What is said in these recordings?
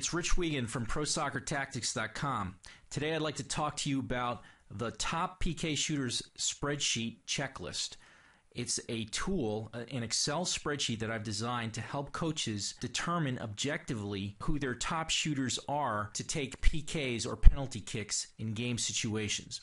it's Rich Wiegand from ProSoccerTactics.com. Today I'd like to talk to you about the top PK shooters spreadsheet checklist. It's a tool, an Excel spreadsheet that I've designed to help coaches determine objectively who their top shooters are to take PKs or penalty kicks in game situations.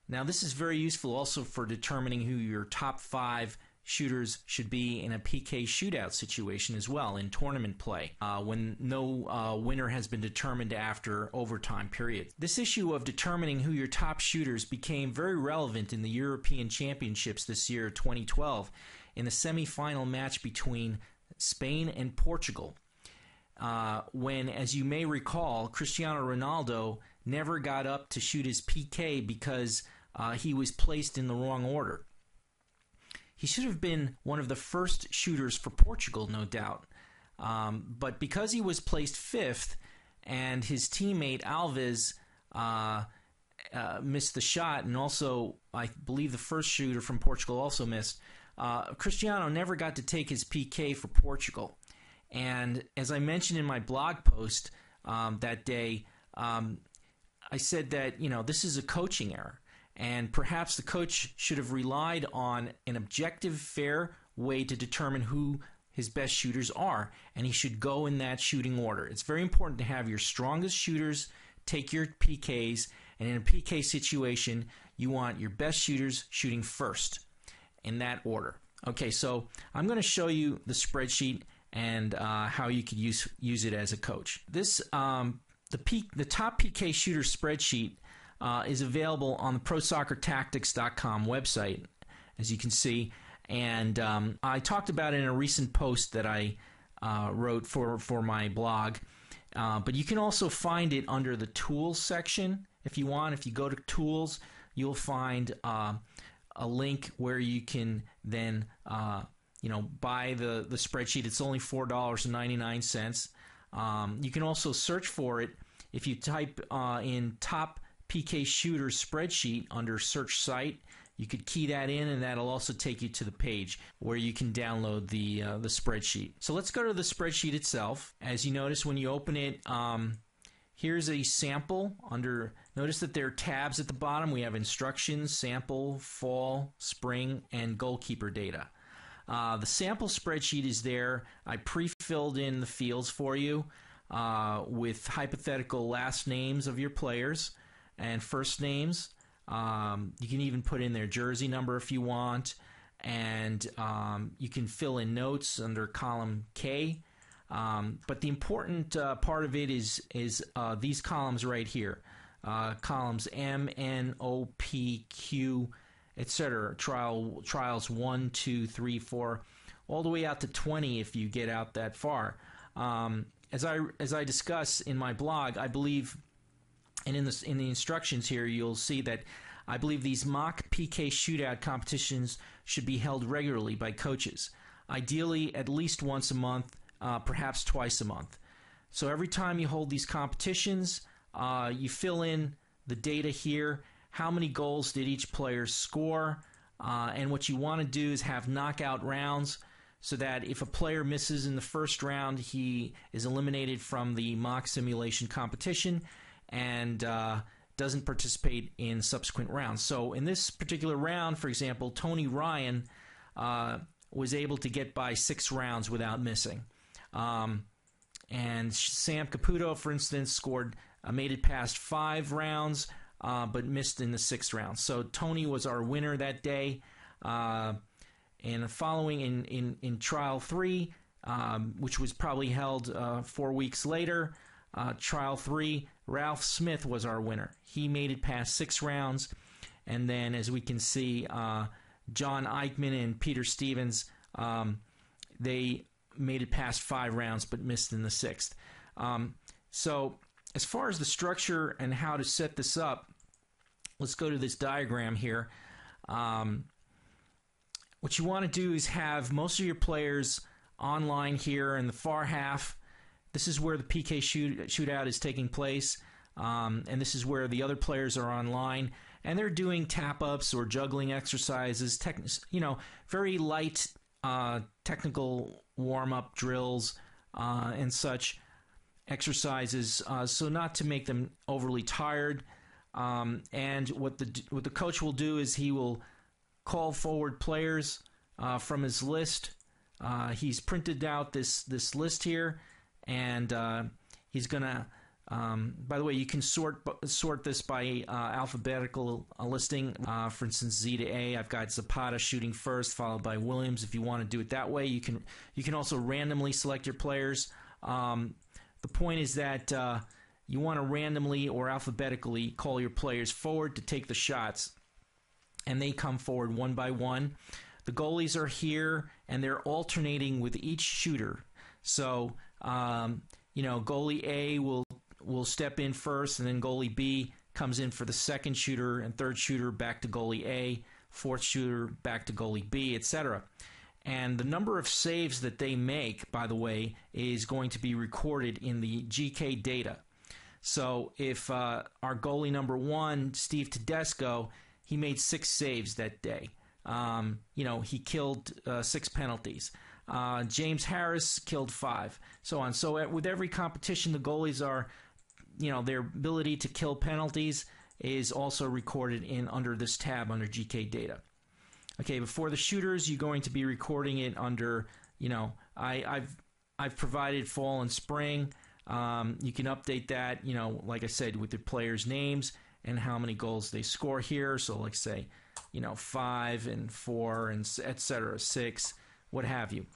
Now this is very useful also for determining who your top 5 shooters should be in a PK shootout situation as well in tournament play when no winner has been determined after overtime period. This issue of determining who your top shooters became very relevant in the European Championships this year, 2012, in the semifinal match between Spain and Portugal. When, as you may recall, Cristiano Ronaldo never got up to shoot his PK because he was placed in the wrong order. He should have been one of the first shooters for Portugal, no doubt. But because he was placed 5th and his teammate Alves missed the shot, and also I believe the first shooter from Portugal also missed, Cristiano never got to take his PK for Portugal. And as I mentioned in my blog post that day, I said that, this is a coaching error. And perhaps the coach should have relied on an objective, fair way to determine who his best shooters are, and he should go in that shooting order. It's very important to have your strongest shooters take your PKs, and in a PK situation, you want your best shooters shooting first in that order. Okay, so I'm going to show you the spreadsheet and how you could use it as a coach. This the top PK shooter spreadsheet is available on the ProSoccerTactics.com website, as you can see, and I talked about it in a recent post that I wrote for my blog, but you can also find it under the Tools section if you want. If you go to Tools, you'll find a link where you can then buy the spreadsheet. It's only $4.99. You can also search for it if you type in top PK shooter spreadsheet under search site. You could key that in, and that'll also take you to the page where you can download the spreadsheet. So let's go to the spreadsheet itself. As you notice when you open it, here's a sample. Notice that there are tabs at the bottom. We have instructions, sample, fall, spring, and goalkeeper data. The sample spreadsheet is there. I pre-filled in the fields for you with hypothetical last names of your players and first names. You can even put in their jersey number if you want, and you can fill in notes under column K. But the important part of it is these columns right here, columns M, N, O, P, Q, etc. Trials 1, 2, 3, 4, all the way out to 20 if you get out that far. As I discuss in my blog, I believe. And in the instructions here, you'll see that I believe these mock PK shootout competitions should be held regularly by coaches, ideally at least once a month, perhaps twice a month. So every time you hold these competitions, you fill in the data here. How many goals did each player score? And what you want to do is have knockout rounds so that if a player misses in the first round, he is eliminated from the mock simulation competition and doesn't participate in subsequent rounds. So in this particular round, for example, Tony Ryan was able to get by 6 rounds without missing. And Sam Caputo, for instance, made it past 5 rounds, but missed in the 6th round. So Tony was our winner that day. And following in Trial 3, which was probably held 4 weeks later, Trial 3, Ralph Smith was our winner. He made it past 6 rounds. And then, as we can see, John Eichman and Peter Stevens, they made it past 5 rounds but missed in the 6th. So as far as the structure and how to set this up, let's go to this diagram here. What you want to do is have most of your players online here in the far half. This is where the PK shootout is taking place, and this is where the other players are online, and they're doing tap-ups or juggling exercises, very light technical warm-up drills and such. exercises, so not to make them overly tired. And what the coach will do is he will call forward players from his list. He's printed out this list here, and he's gonna. By the way, you can sort this by alphabetical listing. For instance, Z to A. I've got Zapata shooting first, followed by Williams. If you want to do it that way, you can also randomly select your players. The point is that you want to randomly or alphabetically call your players forward to take the shots, and they come forward one by one. The goalies are here, and they're alternating with each shooter. So, goalie A will step in first, and then goalie B comes in for the second shooter, and third shooter back to goalie A, fourth shooter back to goalie B, etc. And the number of saves that they make, by the way, is going to be recorded in the GK data. So if our goalie number 1, Steve Tedesco, he made 6 saves that day. He killed 6 penalties. James Harris killed 5, so on. So with every competition, the goalies are, their ability to kill penalties is also recorded under this tab under GK data. Okay, before the shooters, you're going to be recording it under, I've provided fall and spring. You can update that, like I said, with the players' names and how many goals they score here. So, like say, 5 and 4 and etc., 6, what have you.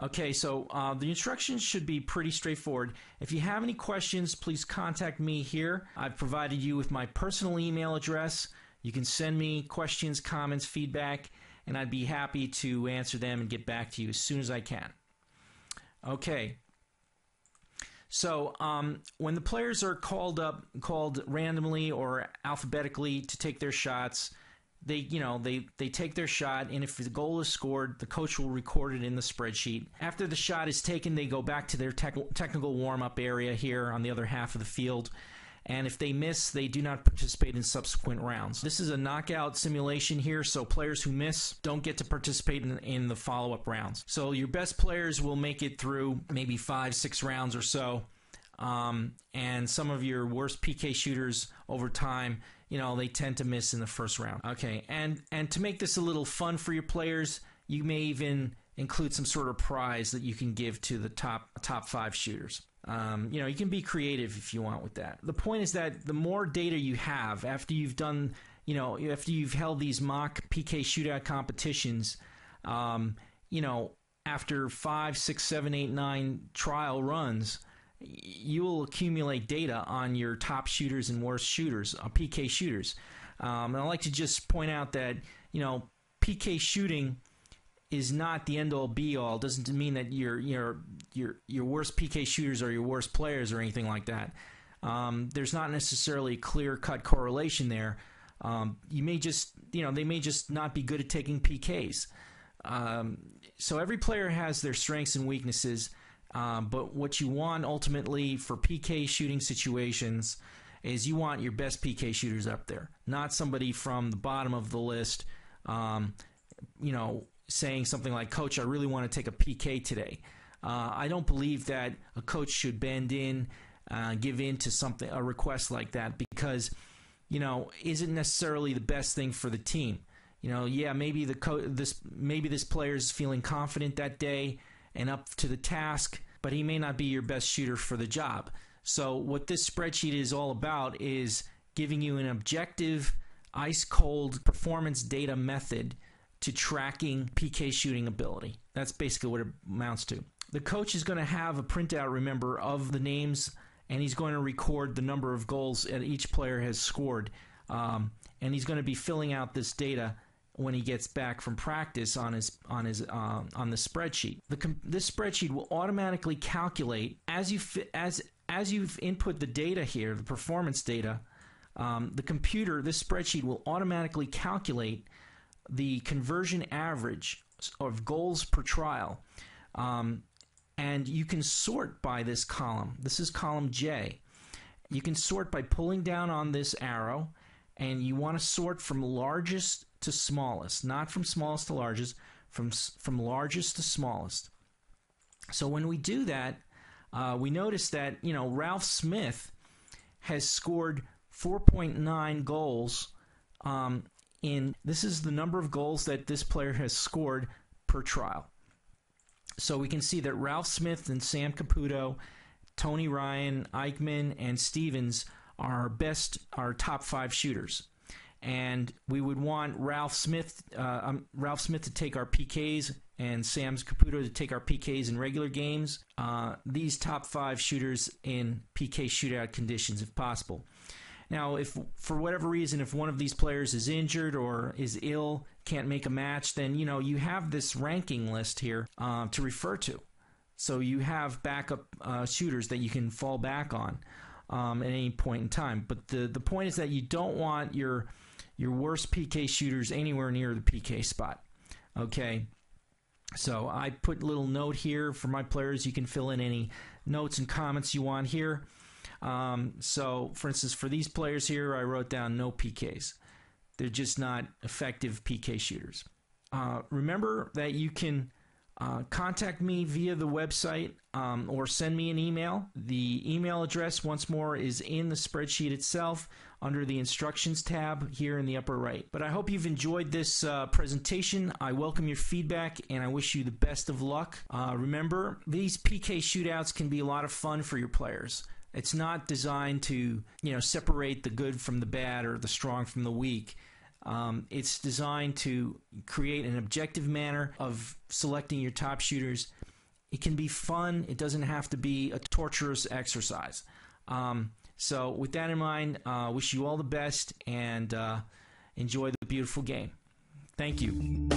Okay, so the instructions should be pretty straightforward. If you have any questions, please contact me here. I've provided you with my personal email address. You can send me questions, comments, feedback, and I'd be happy to answer them and get back to you as soon as I can. Okay. So when the players are called randomly or alphabetically to take their shots, they take their shot, and if the goal is scored, the coach will record it in the spreadsheet. After the shot is taken, they go back to their technical warm-up area here on the other half of the field. And if they miss, they do not participate in subsequent rounds. This is a knockout simulation here, so players who miss don't get to participate in the follow-up rounds. So your best players will make it through maybe 5-6 rounds or so. And some of your worst PK shooters over time, they tend to miss in the first round. Okay, and to make this a little fun for your players, you may even include some sort of prize that you can give to the top 5 shooters. You can be creative if you want with that. The point is that the more data you have after you've done, after you've held these mock PK shootout competitions, after 5, 6, 7, 8, 9 trial runs, you will accumulate data on your top shooters and worst shooters, PK shooters. And I'd like to just point out that, PK shooting is not the end-all be-all. Doesn't mean that your worst PK shooters are your worst players or anything like that. There's not necessarily a clear-cut correlation there. They may just not be good at taking PKs. So every player has their strengths and weaknesses. But what you want ultimately for PK shooting situations is you want your best PK shooters up there, not somebody from the bottom of the list. Saying something like, "Coach, I really want to take a PK today." I don't believe that a coach should bend in, give in to a request like that, because, isn't necessarily the best thing for the team. Maybe this player is feeling confident that day and up to the task, but he may not be your best shooter for the job. So what this spreadsheet is all about is giving you an objective, ice-cold performance data method to tracking PK shooting ability. That's basically what it amounts to. The coach is going to have a printout, remember, of the names, and he's going to record the number of goals that each player has scored. And he's going to be filling out this data when he gets back from practice on the spreadsheet. This spreadsheet will automatically calculate as you've input the data here, the performance data. This spreadsheet will automatically calculate the conversion average of goals per trial. And you can sort by this column. This is column J. You can sort by pulling down on this arrow, and you want to sort from largest to smallest, not from smallest to largest, from largest to smallest. So when we do that, we noticed that, Ralph Smith has scored 4.9 goals. This is the number of goals that this player has scored per trial. So we can see that Ralph Smith and Sam Caputo, Tony Ryan, Eichmann, and Stevens are our top 5 shooters. And we would want Ralph Smith to take our PKs and Sam Caputo to take our PKs in regular games. These top 5 shooters in PK shootout conditions, if possible. Now, if for whatever reason, if one of these players is injured or is ill, can't make a match, then you have this ranking list here to refer to. So you have backup shooters that you can fall back on at any point in time. But the point is that you don't want your worst PK shooters anywhere near the PK spot. Okay. So I put a little note here for my players. You can fill in any notes and comments you want here. So, for instance, for these players here, I wrote down no PKs. They're just not effective PK shooters. Remember that you can contact me via the website or send me an email. The email address, once more, is in the spreadsheet itself under the instructions tab here in the upper right. But I hope you've enjoyed this presentation. I welcome your feedback and I wish you the best of luck. Remember, these PK shootouts can be a lot of fun for your players. It's not designed to, separate the good from the bad or the strong from the weak. It's designed to create an objective manner of selecting your top shooters. It can be fun. It doesn't have to be a torturous exercise. So with that in mind, wish you all the best and enjoy the beautiful game. Thank you.